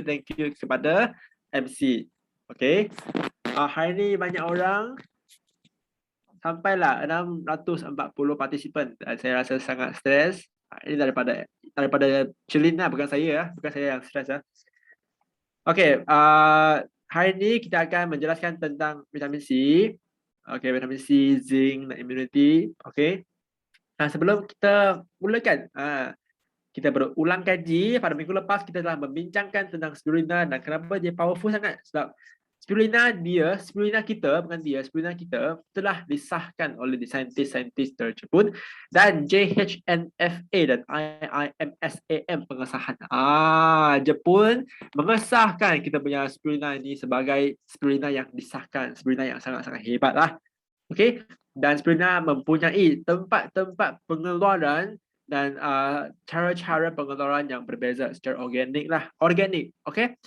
thank you kepada MC. Okay. Hari ni banyak orang, sampailah 640 partisipan. Saya rasa sangat stres. Ini daripada Celin lah, bukan saya yang stres lah. Okay. Hari ni kita akan menjelaskan tentang vitamin C. Okay, vitamin C, zinc dan immunity. Okay. Sebelum kita mulakan, kita berulang kaji. Pada minggu lepas kita telah membincangkan tentang spirulina dan kenapa dia powerful sangat. Sebab spirulina kita telah disahkan oleh saintis-saintis tersebut dan JHNFA dan IIMSAM pengesahan. Jepun mengesahkan kita punya spirulina ini sebagai spirulina yang disahkan, spirulina yang sangat-sangat hebat lah. Okey, dan spirulina mempunyai tempat-tempat pengeluaran dan cara-cara pengeluaran yang berbeza secara organik. Okey.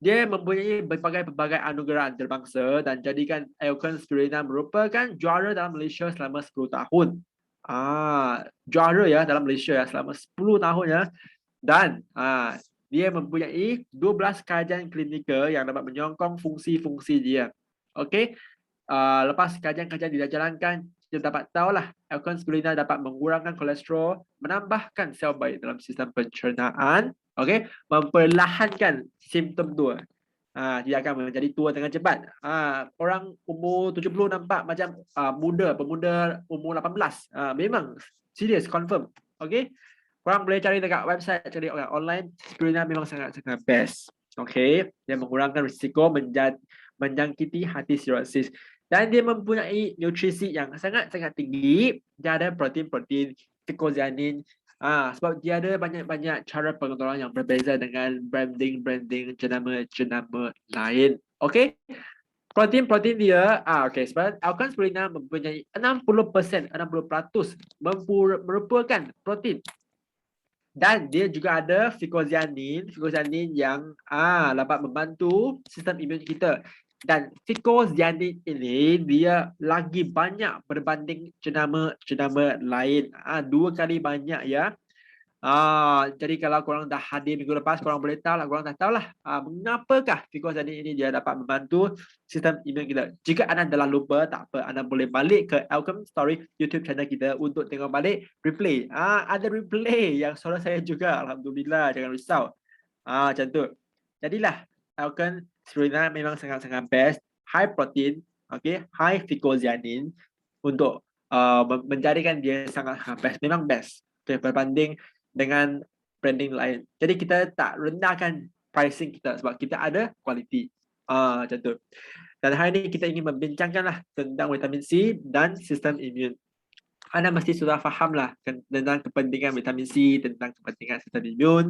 Dia mempunyai pelbagai anugerah antarabangsa dan jadikan Elkan Spirulina merupakan juara dalam Malaysia selama 10 tahun. Juara ya dalam Malaysia ya selama 10 tahun ya. Dan dia mempunyai 12 kajian klinikal yang dapat menyokong fungsi-fungsi dia. Okey. Lepas kajian-kajian dijalankan, kita dapat tahulah Elkan Spirulina dapat mengurangkan kolesterol, menambahkan sel baik dalam sistem pencernaan, okey, memperlahankan simptom tua. Dia akan menjadi tua dengan cepat. Orang umur 70 nampak macam pemuda umur 18. Memang serius, confirm. Okey. Korang boleh cari dekat website, cari online, Spirulina memang sangat-sangat best. Okey, dia mengurangkan risiko menjangkiti hati sirosis. Dan dia mempunyai nutrisi yang sangat-sangat tinggi. Dia ada protein-protein, ficozyanin. Sebab dia ada banyak-banyak cara pengeluaran yang berbeza dengan branding jenama lain. Okey. Protein dia, sebab Elkan Spirulina mempunyai 60% merupakan protein. Dan dia juga ada ficozyanin yang dapat membantu sistem imun kita. Dan ficozyanin ini dia lagi banyak berbanding jenama lain. 2 kali banyak ya. Jadi kalau korang dah hadir minggu lepas, korang dah tahu lah mengapakah ficozyanin ini dia dapat membantu sistem imun kita. Jika anda telah lupa, tak apa, anda boleh balik ke Elkan Story YouTube channel kita untuk tengok balik replay. Ada replay yang suara saya juga, alhamdulillah, jangan risau. Macam tu. Jadilah Elkan Spirulina memang sangat-sangat best, high protein, okay, high ficozyanin untuk menjadikan dia sangat best, memang best. Okay, berbanding dengan branding lain. Jadi kita tak rendahkan pricing kita sebab kita ada kualiti. Macam tu. Dan hari ini kita ingin membincangkanlah tentang vitamin C dan sistem imun. Anda mesti sudah fahamlah tentang kepentingan vitamin C, tentang kepentingan sistem imun.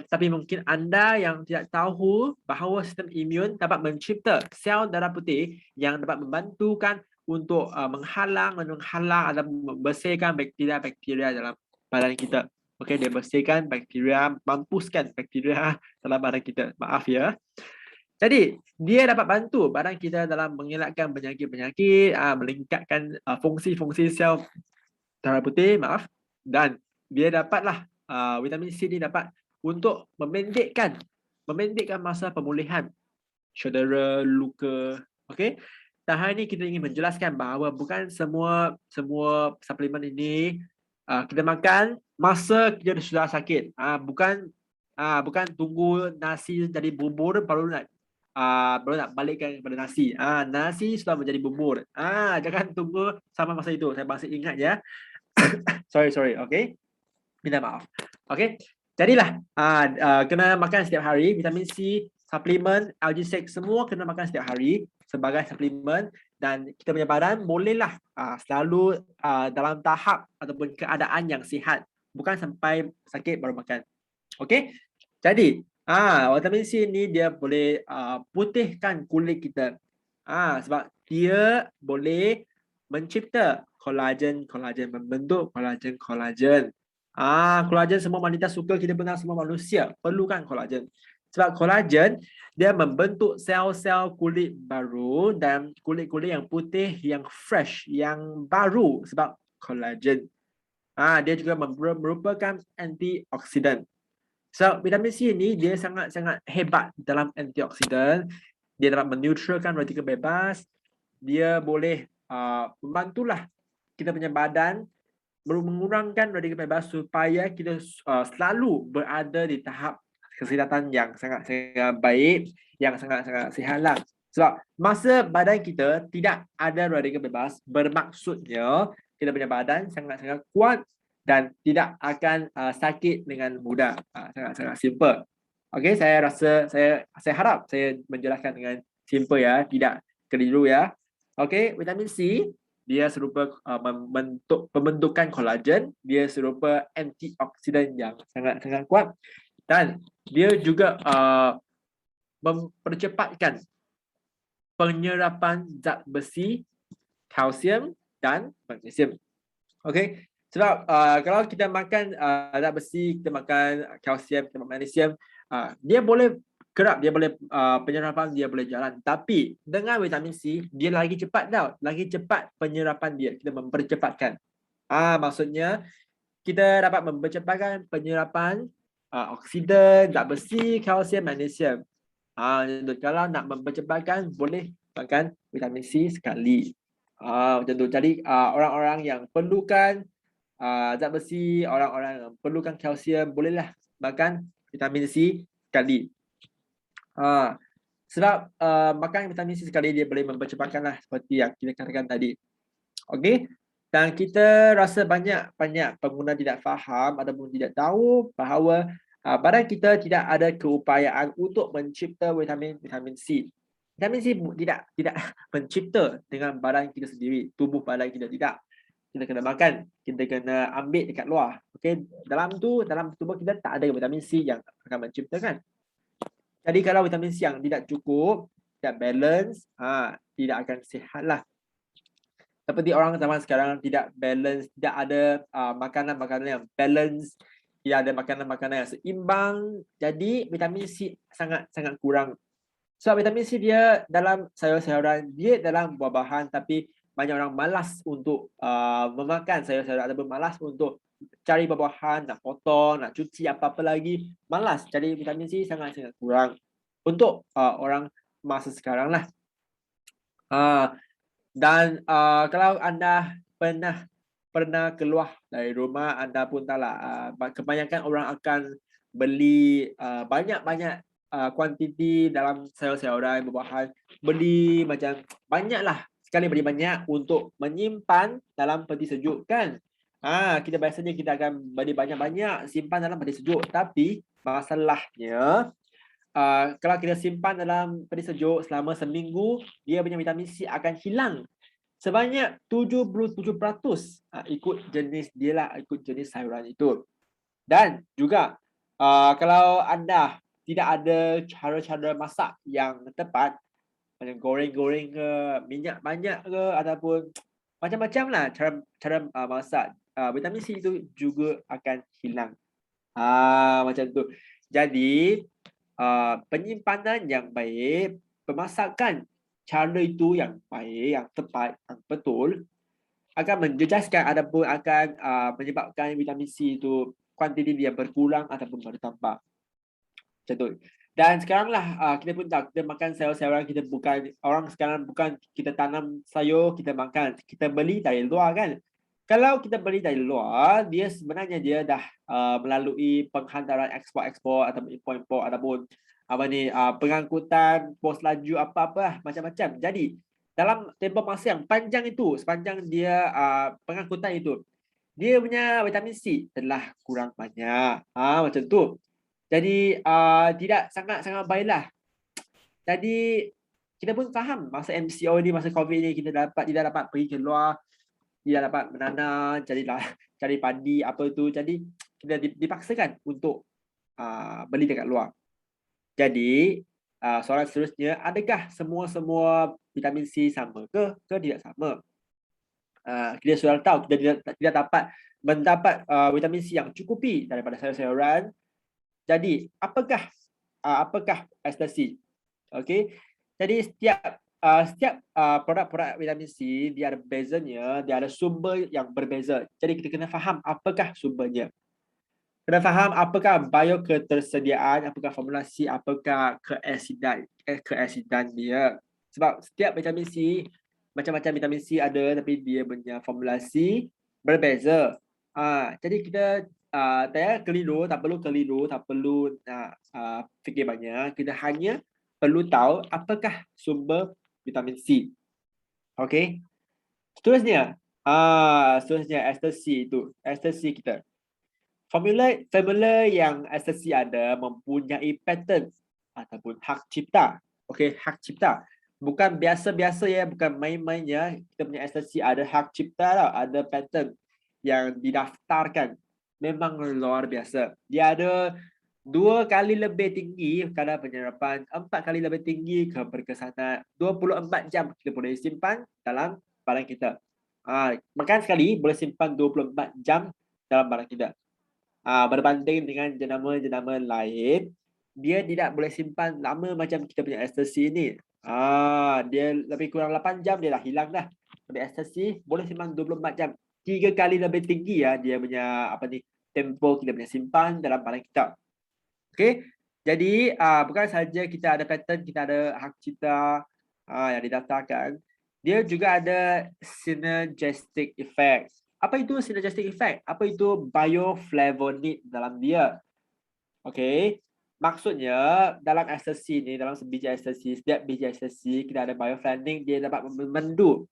Tapi mungkin anda yang tidak tahu bahawa sistem imun dapat mencipta sel darah putih yang dapat membantukan untuk menghalang atau membersihkan bakteria dalam badan kita. Okey, dia bersihkan bakteria, mampuskan bakteria dalam badan kita. Maaf ya. Jadi, dia dapat bantu badan kita dalam mengelakkan penyakit-penyakit, meningkatkan fungsi-fungsi sel darah putih, dan dia dapatlah vitamin C ni dapat untuk memendekkan masa pemulihan cedera, luka. Okey. Dan hari ini kita ingin menjelaskan bahawa bukan semua suplemen ini kita makan masa kita sudah sakit. Bukan tunggu nasi jadi bubur baru nak balikkan kepada nasi. Nasi sudah menjadi bubur. Jangan tunggu sama masa itu. Saya masih ingat ya. sorry. Okey. Minta maaf. Okey. Jadilah kena makan setiap hari. Vitamin C, suplemen, Algi-6 semua kena makan setiap hari sebagai suplemen. Dan kita punya badan bolehlah selalu dalam tahap ataupun keadaan yang sihat. Bukan sampai sakit baru makan. Okey. Jadi vitamin C ni dia boleh putihkan kulit kita. Sebab dia boleh mencipta kolagen, membentuk kolagen. Kolagen semua wanita suka, kita benar semua manusia perlukan kolagen. Sebab kolagen dia membentuk sel-sel kulit baru dan kulit-kulit yang putih, yang fresh, yang baru sebab kolagen. Dia juga merupakan antioksidan. So, vitamin C ini dia sangat-sangat hebat dalam antioksidan. Dia dapat meneutralkan radikal bebas. Dia boleh membantulah kita punya badan mengurangkan radikal bebas supaya kita selalu berada di tahap kesihatan yang sangat-sangat baik, yang sangat-sangat sihatlah. Sebab masa badan kita tidak ada radikal bebas, bermaksudnya kita punya badan sangat-sangat kuat dan tidak akan sakit dengan mudah. Sangat-sangat simple. Okey, saya rasa saya harap saya menjelaskan dengan simple ya, tidak keliru ya. Okey, vitamin C dia serupa pembentukan kolagen, dia serupa antioksidan yang sangat-sangat kuat dan dia juga mempercepatkan penyerapan zat besi, kalsium dan magnesium. Okey, sebab kalau kita makan zat besi, kita makan kalsium, kita makan magnesium, dia boleh gerak, dia boleh penyerapan dia boleh jalan. Tapi dengan vitamin C, dia lagi cepat tau, lagi cepat penyerapan dia. Kita mempercepatkan. Maksudnya kita dapat mempercepatkan penyerapan oksidan, zat besi, kalsium, magnesium. Kalau nak mempercepatkan boleh makan vitamin C sekali. Macam tu. Jadi orang-orang yang perlukan zat besi, orang-orang yang perlukan kalsium, bolehlah makan vitamin C sekali. Sebab makan vitamin C sekali dia boleh mempercepatkan lah seperti yang kita katakan tadi. Okey. Dan kita rasa banyak pengguna tidak faham ataupun tidak tahu bahawa badan kita tidak ada keupayaan untuk mencipta vitamin C. Vitamin C tidak mencipta dengan badan kita sendiri, tubuh badan kita tidak. Kita kena makan, kita kena ambil dekat luar. Okey, dalam tubuh kita tak ada vitamin C yang akan menciptakan. Jadi kalau vitamin C yang tidak cukup, tidak balance, tidak akan sihatlah. Seperti orang zaman sekarang tidak balance, tidak ada makanan-makanan yang balance, tidak ada makanan-makanan yang seimbang. Jadi vitamin C sangat kurang. So vitamin C dia dalam sayur-sayuran, dia dalam buah-bahan, tapi banyak orang malas untuk memakan sayur-sayuran ataupun malas untuk cari buah-bahan, nak potong, nak cuci apa-apa lagi, malas. Jadi vitamin C sangat kurang untuk orang masa sekarang lah. Dan kalau anda pernah keluar dari rumah, anda pun tahulah kebanyakan orang akan beli banyak-banyak kuantiti dalam sayur-sayuran, buah-buahan, beli macam banyaklah sekali, beli banyak untuk menyimpan dalam peti sejuk kan. Kita biasanya kita akan beli banyak-banyak simpan dalam peti sejuk, tapi masalahnya kalau kita simpan dalam peti sejuk selama seminggu, dia punya vitamin C akan hilang sebanyak 77%, ikut jenis dia lah, ikut jenis sayuran itu. Dan juga kalau anda tidak ada cara-cara masak yang tepat, macam goreng-goreng ke, minyak banyak ke, ataupun macam-macam lah cara masak, vitamin C itu juga akan hilang. Macam tu. Jadi penyimpanan yang baik, pemasakan cara itu yang baik, yang tepat, yang betul akan menjejaskan ataupun akan menyebabkan vitamin C itu kuantiti dia berkurang ataupun bertambah. Macam tu. Dan sekaranglah kita pun tahu, kita makan sayur-sayuran, kita bukan, orang sekarang bukan kita tanam sayur, kita makan, kita beli dari luar kan. Kalau kita beli dari luar, dia sebenarnya dia dah melalui penghantaran ekspor ataupun import ataupun pengangkutan, pos laju apa-apa macam-macam. Jadi dalam tempoh masa yang panjang itu, sepanjang dia pengangkutan itu, dia punya vitamin C telah kurang banyak. Macam tu. Jadi tidak sangat baiklah. Jadi kita pun faham masa MCO ni, masa COVID ni, kita tidak dapat pergi keluar, tidak dapat menanam, cari padi apa tu. Jadi kita dipaksakan untuk beli dekat luar. Jadi soalan seterusnya, adakah semua vitamin C sama ke tidak sama? Kita sudah tahu kita tidak dapat mendapat vitamin C yang cukupi daripada sayur-sayuran. Jadi apakah ekstasi? Okey. Jadi setiap produk-produk vitamin C dia ada bezanya, dia ada sumber yang berbeza. Jadi kita kena faham apakah sumbernya. Kena faham apakah bioketersediaan, apakah formulasi, apakah keasidan dia. Sebab setiap vitamin C, macam-macam vitamin C ada tapi dia punya formulasi berbeza. Jadi kita tak payah keliru, tak perlu nak fikir banyak. Kita hanya perlu tahu apakah sumber vitamin C. Okey. Seterusnya ester C itu. Ester C kita. Formula yang ester C ada mempunyai pattern ataupun hak cipta. Okey, hak cipta. Bukan biasa-biasa ya, bukan main-main ya. Kita punya ester C ada hak cipta tau, ada pattern yang didaftarkan. Memang luar biasa. Dia ada 2 kali lebih tinggi kadar penyerapan, 4 kali lebih tinggi keberkesanan, 24 jam kita boleh simpan dalam barang kita. Makan sekali boleh simpan 24 jam dalam barang kita. Berbanding dengan jenama-jenama lain, dia tidak boleh simpan lama macam kita punya ester C ni. Dia lebih kurang 8 jam dia dah hilang dah. Tapi ester C boleh simpan 24 jam. 3 kali lebih tinggi ya dia punya tempo kita punya simpan dalam barang kita. Okey. Jadi bukan saja kita ada pattern, kita ada hak cipta yang didaftarkan. Dia juga ada synergistic effect. Apa itu synergistic effect? Apa itu bioflavonoid dalam dia? Okey. Maksudnya dalam ester C ni, dalam sebiji ester C, setiap biji ester C kita ada bioflavonoid, dia dapat membantu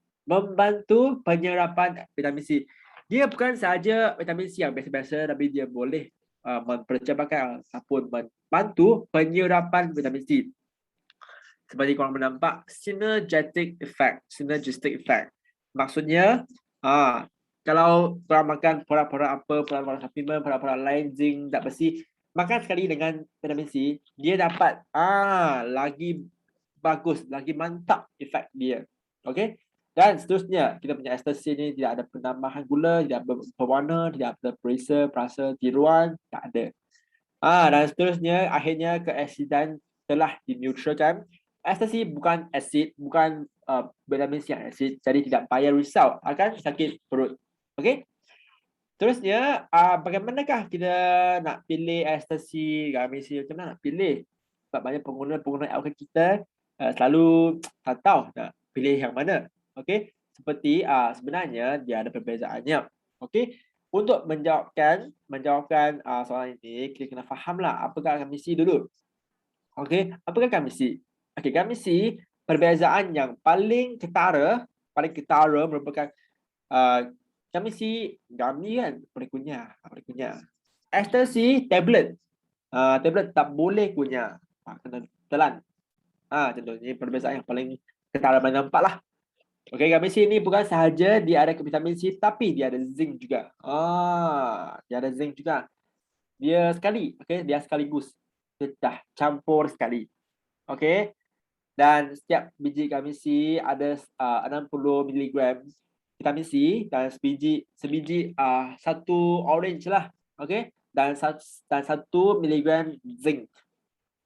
penyerapan vitamin C. Dia bukan sahaja vitamin C yang biasa-biasa, tapi dia boleh mempercepatkan ataupun membantu penyerapan vitamin C. Seperti korang menampak, synergistic effect. Maksudnya, kalau korang makan produk-produk apa, produk-produk supplement, produk-produk lain, zinc, zat besi, makan sekali dengan vitamin C, dia dapat lagi bagus, lagi mantap efek dia. Okey? Dan seterusnya, kita punya ester C ni tidak ada penambahan gula, tidak berwarna, tidak ada perasa tiruan, tak ada. Dan seterusnya, akhirnya keasidan telah dineutralkan. Ester C bukan asid, bukan vitamin C yang asid, jadi tidak payah risau akan sakit perut. Okey? Terusnya, bagaimanakah kita nak pilih ester C, vitamin C, macam mana nak pilih? Sebab banyak pengguna outlet kita selalu tak tahu nak pilih yang mana. Okey, seperti sebenarnya dia ada perbezaannya. Okey, untuk menjawabkan soalan ini, kita kena fahamlah apakah vitamin C dulu. Okey, apakah vitamin C? Okey, vitamin C perbezaan yang paling ketara merupakan vitamin C gummy kan, boleh kunyah. Ester C tablet. Tablet tak boleh kunyah. Kena telan. Contohnya perbezaan yang paling ketara paling nampak lah. Okey, vitamin C ni bukan sahaja dia ada vitamin C, tapi dia ada zinc juga. Dia ada zinc juga. Dia sekali, okey, dia sekaligus. Dia dah campur sekali. Okey. Dan setiap biji vitamin C ada 60 mg vitamin C dan sebiji satu orange lah. Okey. Dan 1 mg zinc.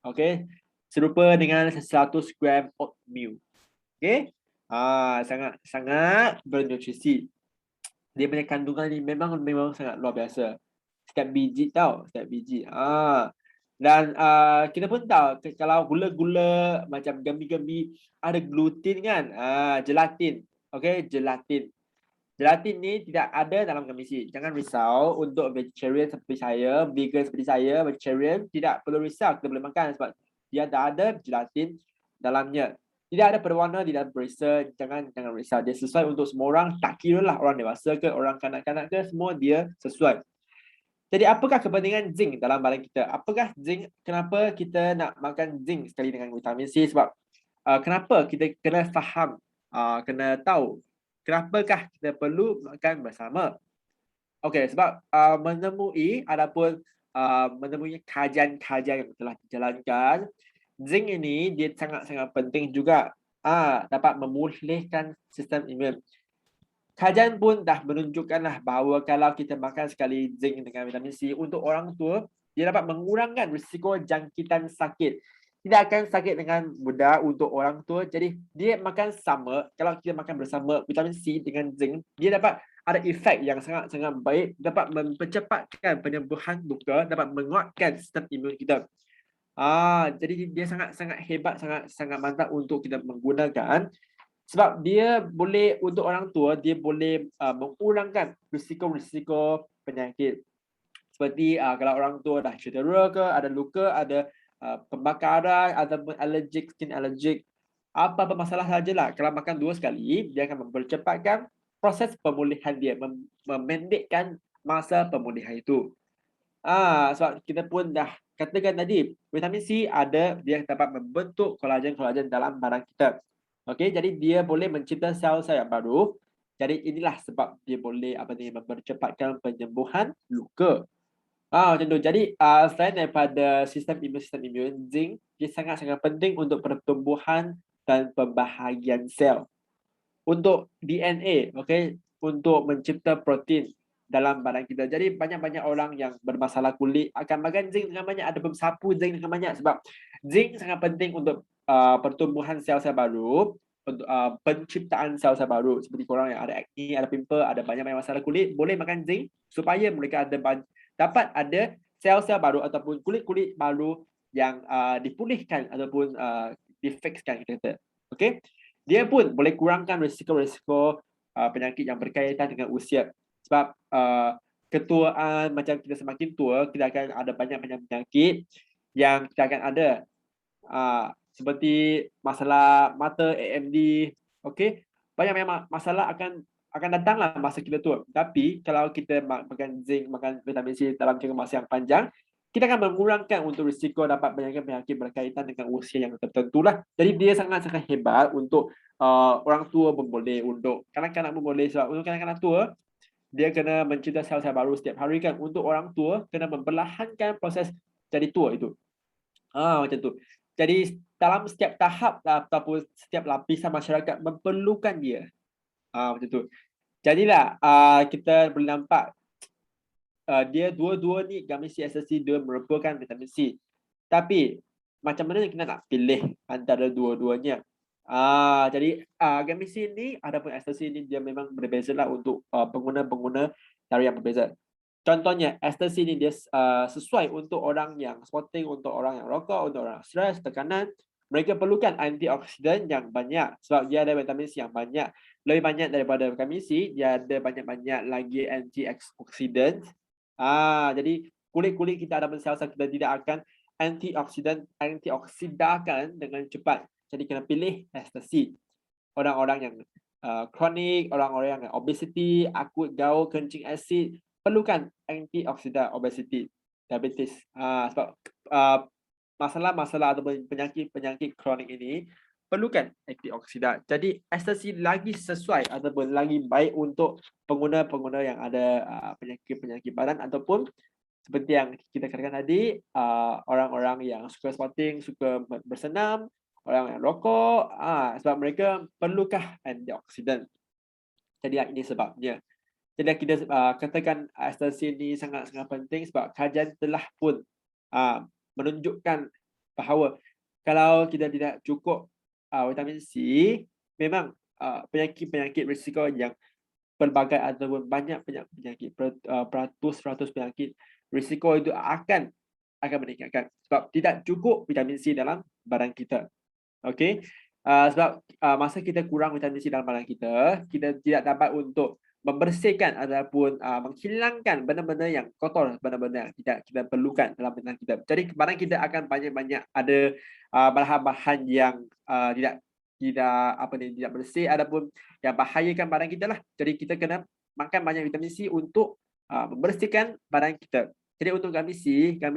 Okey. Serupa dengan 100 gram oatmeal. Okey. Sangat bernutrisi. Dia punya kandungan ni memang sangat luar biasa. Setiap biji tau, setiap biji. Dan kita pun tahu kalau gula-gula macam gemi-gemi ada gluten kan, gelatin. Okey, gelatin. Gelatin ni tidak ada dalam vitamin C. Jangan risau untuk vegetarian seperti saya, vegan seperti saya, vegetarian tidak perlu risau, kita boleh makan sebab dia dah ada gelatin dalamnya. Tidak ada berwarna, tidak ada berisa, jangan risau. Dia sesuai untuk semua orang, tak kira lah orang dewasa ke, orang kanak-kanak ke, semua dia sesuai. Jadi apakah kepentingan zinc dalam badan kita? Apakah zinc, kenapa kita nak makan zinc sekali dengan vitamin C? Sebab kenapa kita kena faham, kena tahu kenapakah kita perlu makan bersama. Okey, sebab menemui kajian-kajian yang telah dijalankan, zinc ini dia sangat-sangat penting juga dapat memulihkan sistem imun. Kajian pun dah menunjukkanlah bahawa kalau kita makan sekali zinc dengan vitamin C untuk orang tua, dia dapat mengurangkan risiko jangkitan sakit. Tidak akan sakit dengan mudah untuk orang tua. Jadi dia makan sama, kalau kita makan bersama vitamin C dengan zinc, dia dapat ada efek yang sangat-sangat baik, dapat mempercepatkan penyembuhan luka, dapat menguatkan sistem imun kita. Jadi dia sangat-sangat hebat, sangat-sangat mantap untuk kita menggunakan sebab dia boleh untuk orang tua, dia boleh mengurangkan risiko-risiko penyakit. Seperti kalau orang tua dah cedera ke, ada luka, ada pembakaran ataupun allergic, skin allergic, apa-apa masalah sajalah, kalau makan 2 sekali, dia akan mempercepatkan proses pemulihan dia, memendekkan masa pemulihan itu. Sebab kita pun dah katakan tadi, vitamin C ada, dia dapat membentuk kolagen-kolagen dalam badan kita. Okey, jadi dia boleh mencipta sel-sel yang baru. Jadi inilah sebab dia boleh mempercepatkan penyembuhan luka. Macam tu. Jadi selain daripada sistem imun, zinc dia sangat-sangat penting untuk pertumbuhan dan pembahagian sel. Untuk DNA, okey, untuk mencipta protein dalam badan kita. Jadi banyak-banyak orang yang bermasalah kulit akan makan zinc dengan banyak, ataupun sapu zinc dengan banyak, sebab zinc sangat penting untuk pertumbuhan sel-sel baru, untuk penciptaan sel-sel baru. Seperti korang yang ada acne, ada pimple, ada banyak-banyak masalah kulit, boleh makan zinc supaya mereka dapat ada sel-sel baru ataupun kulit-kulit baru yang dipulihkan ataupun difixkan, kita kata. Okey. Dia pun boleh kurangkan risiko-risiko penyakit yang berkaitan dengan usia. Sebab ketuaan, macam kita semakin tua, kita akan ada banyak-banyak penyakit yang kita akan ada. Seperti masalah mata, AMD, okey. Banyak-banyak masalah akan datanglah masa kita tua. Tapi kalau kita makan zinc, makan vitamin C dalam jangka masa yang panjang, kita akan mengurangkan untuk risiko dapat penyakit-penyakit berkaitan dengan usia yang tertentu lah. Jadi dia sangat-sangat hebat untuk orang tua pun boleh, untuk kanak-kanak pun boleh. Sebab untuk kanak-kanak tua, dia kena mencipta sel-sel baru setiap hari kan. Untuk orang tua, kena memperlahankan proses jadi tua itu. Macam tu. Jadi dalam setiap tahap ataupun setiap lapisan masyarakat memerlukan dia. Macam tu. Jadilah kita boleh nampak dia dua-dua ni, vitamin C, SLC, dia merupakan vitamin C. Tapi macam mana kita nak pilih antara dua-duanya? Jadi vitamin C ni ataupun SLC ni dia memang berbezalah untuk pengguna-pengguna cara yang berbeza. Contohnya SLC ni dia sesuai untuk orang yang sporting, untuk orang yang rokok, untuk orang stres, tekanan. Mereka perlukan antioksidan yang banyak sebab dia ada vitamin C yang banyak. Lebih banyak daripada vitamin C, dia ada banyak-banyak lagi antioksidan. Jadi kulit-kulit kita ataupun sel-sel kita tidak akan antioksidakan dengan cepat. Jadi kena pilih SLC. Orang-orang yang kronik, orang-orang yang obesity, akut gaul, kencing asid, perlukan antioksidan obesity, diabetes. Sebab masalah-masalah ataupun penyakit-penyakit kronik ini perlukan antioksidan. Jadi SLC lagi sesuai ataupun lagi baik untuk pengguna-pengguna yang ada penyakit-penyakit badan, ataupun seperti yang kita katakan tadi, orang-orang yang suka sporting, suka bersenam, orang yang rokok, sebab mereka perlukah antioksidan. Jadi ini sebabnya. Jadi kita katakan SLC ini sangat-sangat penting sebab kajian telah pun menunjukkan bahawa kalau kita tidak cukup vitamin C, memang penyakit-penyakit risiko yang pelbagai ataupun banyak penyakit, beratus-ratus penyakit risiko itu akan meningkatkan sebab tidak cukup vitamin C dalam badan kita. Okey. Sebab masa kita kurang vitamin C dalam badan kita, kita tidak dapat untuk membersihkan ataupun menghilangkan benda-benda yang kotor, benda-benda yang tidak kita perlukan dalam badan kita. Jadi badan kita akan banyak-banyak ada bahan-bahan yang tidak bersih ataupun yang bahayakan badan kita lah. Jadi kita kena makan banyak vitamin C untuk membersihkan badan kita. Jadi untuk vitamin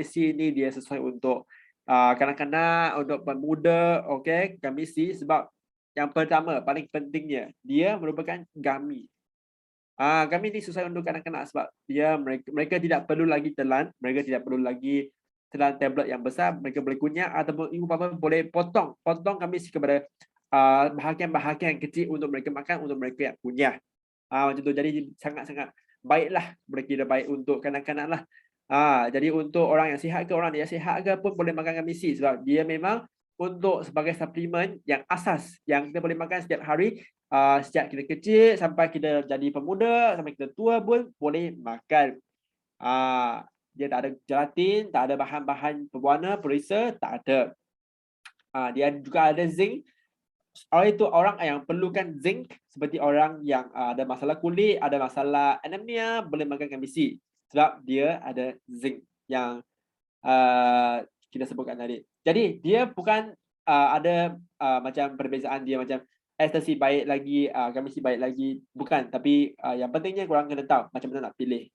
C ni dia sesuai untuk kanak-kanak, untuk pemuda, okey, vitamin C sebab yang pertama paling pentingnya dia merupakan gummy. Gummy ni sesuai untuk kanak-kanak sebab mereka tidak perlu lagi telan, mereka tidak perlu lagi telan tablet yang besar, mereka boleh kunyah ataupun ibu bapa boleh potong gummy C kepada bahagian-bahagian kecil untuk mereka makan, untuk mereka yang kunyah. Macam tu. Jadi sangat-sangat baiklah, berkira baik untuk kanak-kanak lah. Jadi untuk orang yang sihat ke orang yang sihat ke pun boleh makan vitamin C sebab dia memang untuk sebagai suplemen yang asas yang kita boleh makan setiap hari, sejak kita kecil sampai kita jadi pemuda, sampai kita tua pun boleh makan. Dia tak ada gelatin, tak ada bahan-bahan pewarna, perisa, tak ada. Dia juga ada zinc. Oleh itu orang yang perlukan zinc seperti orang yang ada masalah kulit, ada masalah anemia, boleh makan kamisi sebab dia ada zinc yang kita sebutkan tadi. Jadi dia bukan ada macam perbezaan dia macam ekstasi baik lagi, kamisi baik lagi, bukan. Tapi yang pentingnya korang kena tahu macam mana nak pilih.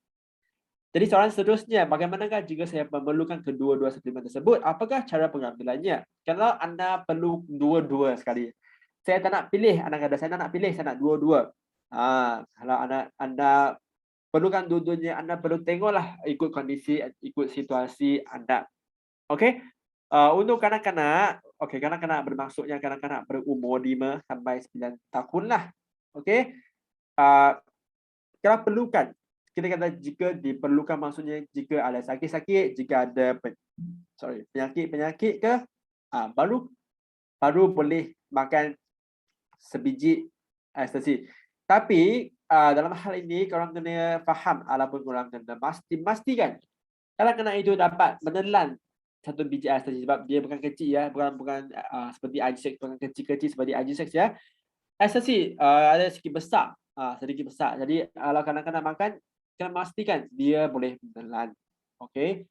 Jadi soalan seterusnya, bagaimanakah jika saya memerlukan kedua-dua suplemen tersebut? Apakah cara pengambilannya? Kalau anda perlu dua-dua sekali, saya tak nak pilih, anda kata saya tak nak pilih, saya nak dua-dua. Kalau anda perlukan dua-duanya, anda perlu tengoklah ikut kondisi, ikut situasi anda. Okey. Untuk kanak-kanak, kanak-kanak bermaksudnya kanak-kanak berumur 5 sampai 9 tahun lah. Okey. Kalau perlukan, kita kata jika diperlukan maksudnya jika ada sakit-sakit, jika ada penyakit-penyakit ke, baru boleh makan sebiji ekstasi. Tapi dalam hal ini korang kena faham ataupun korang kena pastikan kanak-kanak itu dapat menelan satu biji ekstasi sebab dia bukan kecil ya, bukan seperti IG6, bukan kecil-kecil seperti IG6 ya. Ekstasi ada sedikit besar. Jadi kalau kanak-kanak makan, kena pastikan dia boleh menelan. Okey.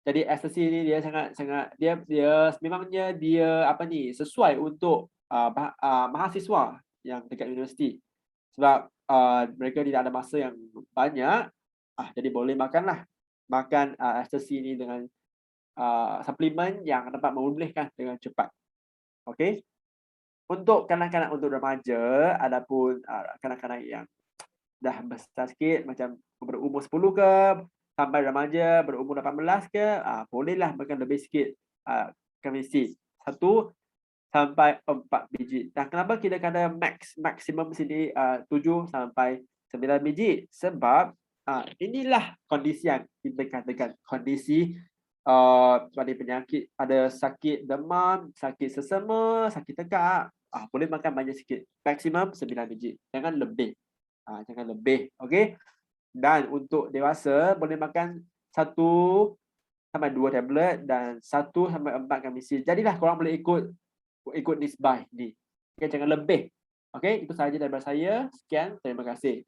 Jadi ekstasi ni dia sangat dia memangnya dia sesuai untuk mahasiswa yang dekat universiti. Sebab mereka tidak ada masa yang banyak, jadi boleh makan ekstasi ni dengan suplemen yang dapat memulihkan dengan cepat. Okey. Untuk kanak-kanak, untuk remaja, adapun kanak-kanak yang dah besar sikit macam berumur 10 ke sampai remaja berumur 18 ke, bolehlah makan lebih sikit kamisi. 1 sampai 4 biji. Dan kenapa kita kata maksimum sini 7 sampai 9 biji? Sebab inilah kondisi yang kita katakan kondisi seperti penyakit, ada sakit demam, sakit sesama, sakit tegak, boleh makan banyak sikit. Maksimum 9 biji. Jangan lebih. Okey. Dan untuk dewasa boleh makan 1 sampai 2 tablet dan 1 sampai 4 kamisi. Jadilah korang boleh ikut nisbah ni. Okay, jangan lebih. Okey, itu sahaja daripada saya. Sekian, terima kasih.